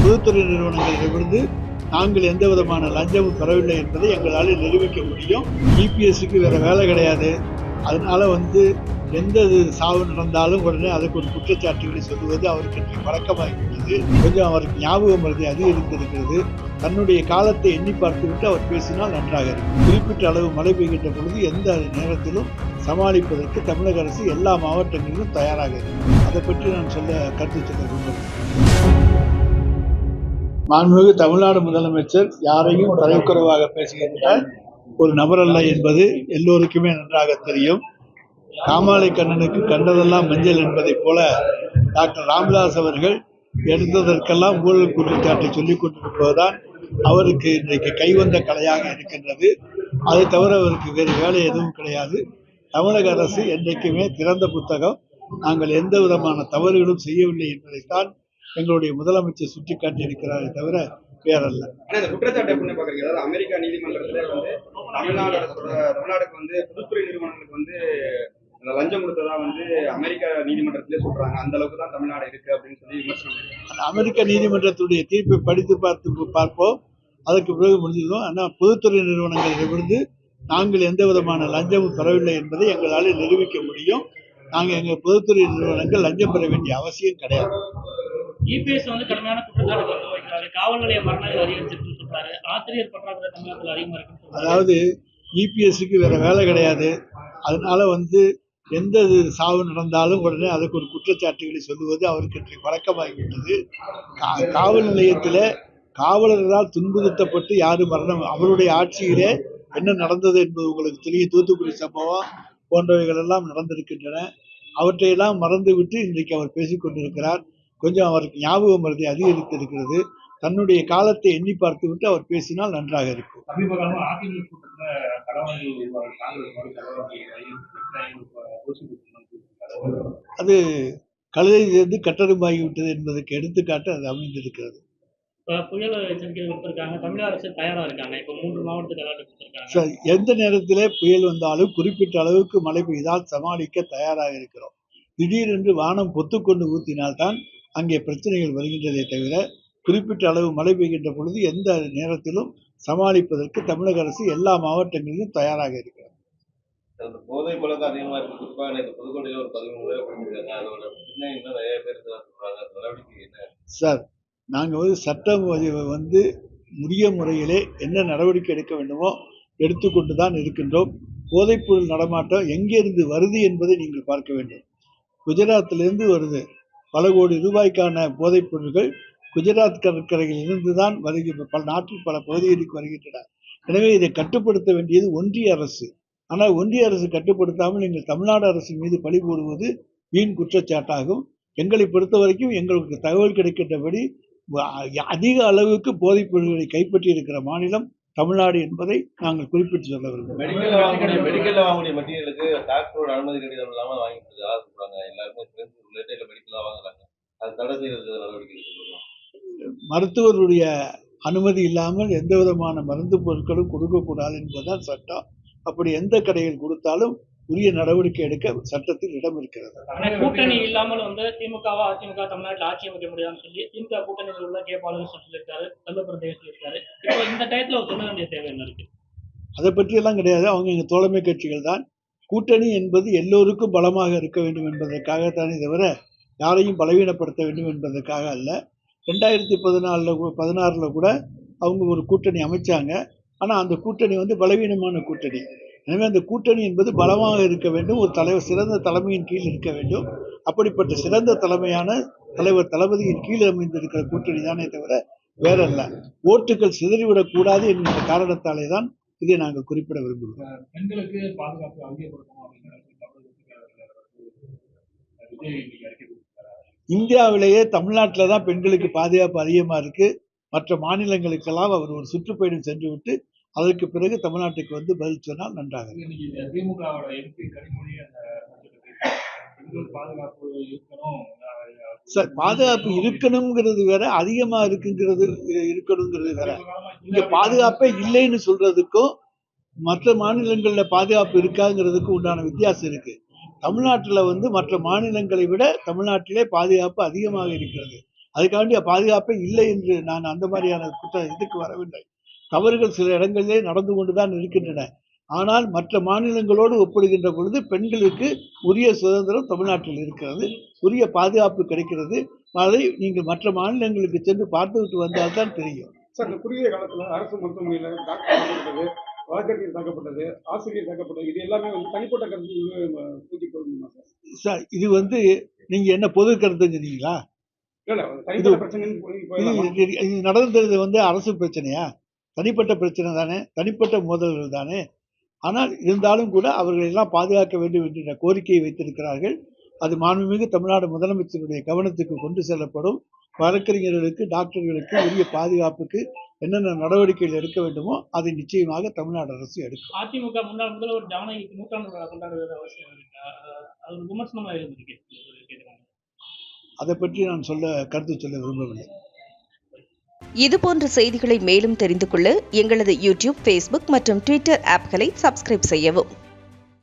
பொதுத்துறை நிறுவனங்களிடமிருந்து நாங்கள் எந்த விதமான லஞ்சமும் பெறவில்லை என்பதை எங்களால் நிரூபிக்க முடியும். இபிஎஸ்க்கு வேற வேலை கிடையாது. அதனால எந்த சாவு நடந்தாலும் உடனே அதுக்கு ஒரு குற்றச்சாட்டுகளை சொல்லுவது அவருக்கு இன்றைக்கு பழக்கமாகிவிட்டது. கொஞ்சம் அவருக்கு ஞாபகம் மருதி அதிகரித்திருக்கிறது. தன்னுடைய காலத்தை எண்ணி பார்த்துவிட்டு அவர் பேசினால் நன்றாக இருக்கும். குறிப்பிட்ட அளவு மழை பெய்கின்ற பொழுது எந்த நேரத்திலும் சமாளிப்பதற்கு தமிழக அரசு எல்லா மாவட்டங்களிலும் தயாராக இருக்கும். அதை பற்றி நான் கருத்து சொல்ல விரும்புகிறேன். மாண்புமிகு தமிழ்நாடு முதலமைச்சர் யாரையும் தரைக்குறைவாக பேசுகின்ற ஒரு நபர் அல்ல என்பது எல்லோருக்குமே நன்றாக தெரியும். காமாலை கண்ணனுக்கு கண்டதெல்லாம் மஞ்சள் என்பதை போல டாக்டர் ராமதாஸ் அவர்கள் எடுத்ததற்கெல்லாம் ஊழல் குற்றச்சாட்டை சொல்லிக் கொண்டிருப்பதுதான் அவருக்கு இன்றைக்கு கைவந்த கலையாக இருக்கின்றது. அதை தவிர அவருக்கு வேறு வேலை எதுவும் கிடையாது. தமிழக அரசு என்றைக்குமே திறந்த புத்தகம். நாங்கள் எந்த விதமான தவறுகளும் செய்யவில்லை என்பதைத்தான் எங்களுடைய முதலமைச்சர் சுட்டிக்காட்டி இருக்கிறாரே தவிர வேறல்ல. குற்றச்சாட்டு எப்படி பாக்குறீங்க? அதாவது அமெரிக்கா நீதிமன்றத்துல தமிழ்நாடுக்கு பொதுத்துறை நிறுவனங்களுக்கு லஞ்சம் கொடுத்ததா அமெரிக்கா நீதிமன்றத்திலே சொல்றாங்க. அந்த அளவுக்கு தான் தமிழ்நாடு இருக்கு அப்படின்னு சொல்லி விமர்சனம். அமெரிக்க நீதிமன்றத்துடைய தீர்ப்பை படித்து பார்ப்போம். அதற்கு பிறகு முடிஞ்சிடும். ஆனால் பொதுத்துறை நிறுவனங்களிடமிருந்து நாங்கள் எந்த விதமான லஞ்சமும் பெறவில்லை என்பதை எங்களால் நிரூபிக்க முடியும். நாங்கள் எங்கள் பொதுத்துறை நிறுவனங்கள் லஞ்சம் பெற வேண்டிய அவசியம் கிடையாது. இபிஎஸ் கடுமையான குற்றச்சாட்டு வைக்கிறாரு. காவல் நிலைய மரணங்கள் அதிகரிச்சிருக்கு சொல்றாரு. ஆசிரியர் பற்றாக்குறை தமிழகத்தில் அதிகமா இருக்கு. அதாவது இபிஎஸ்க்கு வேற வேலை கிடையாது. அதனால எந்த சாவு நடந்தாலும் உடனே அதுக்கு ஒரு குற்றச்சாட்டுகளை சொல்லுவது அவருக்கு இன்றைக்கு பழக்கமாகிவிட்டது. காவல் நிலையத்தில் காவலர்களால் துன்புறுத்தப்பட்டு யாரும் மரணம் அவருடைய ஆட்சியிலே என்ன நடந்தது என்பது உங்களுக்கு தெரியும். தூத்துக்குடி சம்பவம் போன்றவைகள் எல்லாம் நடந்திருக்கின்றன. அவற்றையெல்லாம் மறந்துவிட்டு இன்றைக்கு அவர் பேசிக் கொண்டிருக்கிறார். கொஞ்சம் அவருக்கு ஞாபகம் மருதி அதிகரித்திருக்கிறது. தன்னுடைய காலத்தை எண்ணி பார்த்துவிட்டு அவர் பேசினால் நன்றாக இருக்கும். அது கழுதை சேர்ந்து கட்டரும்பாகிவிட்டது என்பதற்கு எடுத்துக்காட்டு அது அமைந்திருக்கிறது. புயல் எச்சரிக்கை கொடுத்திருக்காங்க. தமிழக அரசு தயாரா இருக்காங்க. இப்போ 3 மாவட்டத்துக்கு அலர்ட் கொடுத்திருக்காங்க. எந்த நேரத்திலே புயல் வந்தாலும் குறிப்பிட்ட அளவுக்கு மழை பெய்தால் சமாளிக்க தயாராக இருக்கிறோம். திடீரென்று வானம் பொத்துக்கொண்டு ஊற்றினால்தான் அங்கே பிரச்சனைகள் வருகின்றதே தவிர குறிப்பிட்ட அளவு மழை பெய்கின்ற பொழுது எந்த நேரத்திலும் சமாளிப்பதற்கு தமிழக அரசு எல்லா மாவட்டங்களிலும் தயாராக இருக்கிறது. போதை பழக்கம் அதிகமா இருக்கு. குறிப்பாக எனக்கு புதுக்கோட்டையில் ஒரு 13 பேர் பண்ணிருக்காங்க. அதோட பின்னணி நிறைய பேர் சொல்றாங்க. நடவடிக்கை என்ன சார்? நாங்கள் சட்டம் உரிய முறையிலே என்ன நடவடிக்கை எடுக்க வேண்டுமோ எடுத்துக்கொண்டு தான் இருக்கின்றோம். போதைப்பொருள் நடமாட்டம் எங்கிருந்து வருது என்பதை நீங்கள் பார்க்க வேண்டும். குஜராத்திலிருந்து வருது. பல கோடி ரூபாய்க்கான போதைப் பொருட்கள் குஜராத் கடற்கரையில் இருந்து தான் பல நாட்டில் பல பகுதிகளுக்கு வருகின்றன. எனவே இதை கட்டுப்படுத்த வேண்டியது ஒன்றிய அரசு. ஆனால் ஒன்றிய அரசு கட்டுப்படுத்தாமல் நீங்கள் தமிழ்நாடு அரசின் மீது பழி போடுவது வீண் குற்றச்சாட்டாகும். எங்களை பொறுத்த வரைக்கும் எங்களுக்கு தகவல் கிடைக்கின்றபடி அதிக அளவுக்கு போதைப் பொருட்களை கைப்பற்றி இருக்கிற மாநிலம் தமிழ்நாடு என்பதை நாங்கள் குறிப்பிட்டு சொல்ல விரும்புகிறோம். மெடிக்கல் வாங்கக்கூடிய மெட்டீரியலுக்கு டாக்டரோட அனுமதி கடிதம் இல்லாமல் வாங்கிட்டு சொல்றாங்க. எல்லாருமே மெடிக்கலா வாங்குறாங்க. அது தடை செய்யறது நடவடிக்கை. மருத்துவருடைய அனுமதி இல்லாமல் எந்த விதமான மருந்து பொருட்களும் கொடுக்கக்கூடாது என்பதுதான் சட்டம். அப்படி எந்த கடையில் கொடுத்தாலும் உரிய நடவடிக்கை எடுக்க சட்டத்தில் இடம் இருக்கிறது. கூட்டணி இல்லாமல் திமுகவா அதிமுக தமிழ்நாட்டில் ஆட்சி அமைக்க முடியாதுன்னு சொல்லி திமுக கூட்டணியில் உள்ள கேபாலன் சொல்லியிருக்காரு. கல்வபிரதேச சொல்லியிருக்காரு. இப்போ இந்த டயத்தில் சொல்ல வேண்டிய தேவை என்ன இருக்கு? அதை பற்றியெல்லாம் கிடையாது. அவங்க எங்கள் தோழமை கட்சிகள் தான். கூட்டணி என்பது எல்லோருக்கும் பலமாக இருக்க வேண்டும் என்பதற்காகத்தானே தவிர யாரையும் பலவீனப்படுத்த வேண்டும் என்பதற்காக அல்ல. 2016 கூட அவங்க ஒரு கூட்டணி அமைச்சாங்க. ஆனால் அந்த கூட்டணி பலவீனமான கூட்டணி. எனவே அந்த கூட்டணி என்பது பலமாக இருக்க வேண்டும். ஒரு சிறந்த தலைமையின் கீழ் இருக்க வேண்டும். அப்படிப்பட்ட சிறந்த தலைமையான தலைவர் தளபதியின் கீழ் அமைந்திருக்கிற கூட்டணி தானே தவிர வேறல்ல. ஓட்டுகள் சிதறிவிடக் கூடாது என்கிற காரணத்தாலே தான் இதை நாங்கள் குறிப்பிட விரும்புகிறோம். பெண்களுக்கு பாதுகாப்பு இந்தியாவிலேயே தமிழ்நாட்டில் தான் பெண்களுக்கு பாதுகாப்பு அதிகமாக இருக்கு. மற்ற மாநிலங்களுக்கெல்லாம் அவர் ஒரு சுற்றுப்பயணம் சென்று விட்டு அதற்கு பிறகு தமிழ்நாட்டுக்கு பதில் சொன்னால் நன்றாக சார். பாதுகாப்பு இருக்கணுங்கிறது வேற, அதிகமா இருக்கணுங்கிறது வேற. இங்க பாதுகாப்பே இல்லைன்னு சொல்றதுக்கும் மற்ற மாநிலங்கள்ல பாதுகாப்பு இருக்காங்கிறதுக்கும் உண்டான வித்தியாசம் இருக்கு. தமிழ்நாட்டில் மற்ற மாநிலங்களை விட தமிழ்நாட்டிலே பாதுகாப்பு அதிகமாக இருக்கிறது. அதுக்காண்டி பாதுகாப்பே இல்லை என்று நான் அந்த மாதிரியான இதுக்கு வரவில்லை. தவறுகள் சில இடங்களிலே நடந்து கொண்டுதான் இருக்கின்றன. ஆனால் மற்ற மாநிலங்களோடு ஒப்பிடுகின்ற பொழுது பெண்களுக்கு உரிய சுதந்திரம் தமிழ்நாட்டில் இருக்கிறது, உரிய பாதுகாப்பு கிடைக்கிறது. அதை நீங்கள் மற்ற மாநிலங்களுக்கு சென்று பார்த்துவிட்டு வந்தால்தான் தெரியும். சார், இந்த குறுகிய காலத்துல அரசு மருத்துவமனையில டாக்டர் தாக்கப்பட்டது, வழக்கறிஞர் தாக்கப்பட்டது, ஆசிரியர் தாக்கப்பட்டது, இது எல்லாமே வந்து தனிப்பட்ட கருத்து தூக்கி போடணுமா சார்? சார், இது நீங்க என்ன பொது கருத்துங்கிறீங்களா? இல்ல தனிப்பட்ட பிரச்சனைன்னு போயிடலாமா? இது நடந்தது அரசு பிரச்சனையா? தனிப்பட்ட பிரச்சனை தானே, தனிப்பட்ட மோதல்கள் தானே. ஆனால் இருந்தாலும் கூட அவர்கள் எல்லாம் பாதுகாக்க வேண்டும் என்ற கோரிக்கையை வைத்திருக்கிறார்கள். அது மாண்புமிகு தமிழ்நாடு முதலமைச்சருடைய கவனத்துக்கு கொண்டு செல்லப்படும். வழக்கறிஞர்களுக்கு, டாக்டர்களுக்கு உரிய பாதுகாப்புக்கு என்னென்ன நடவடிக்கைகள் எடுக்க வேண்டுமோ அதை நிச்சயமாக தமிழ்நாடு அரசு எடுக்கும். அதிமுக முன்னாள் முதல்வர் ஜானகிக்கு நூற்றாண்டு விழா கொண்டாடுவது அவசியம் இருக்கா? அது ஒரு விமர்சனமா இருந்திருக்கு. அதை பற்றி நான் கருத்து சொல்ல விரும்பவில்லை. இதுபோன்ற செய்திகளை மேலும் தெரிந்து கொள்ள எங்களது யூடியூப், ஃபேஸ்புக் மற்றும் ட்விட்டர் ஆப்களை சப்ஸ்கிரைப் செய்யவும்.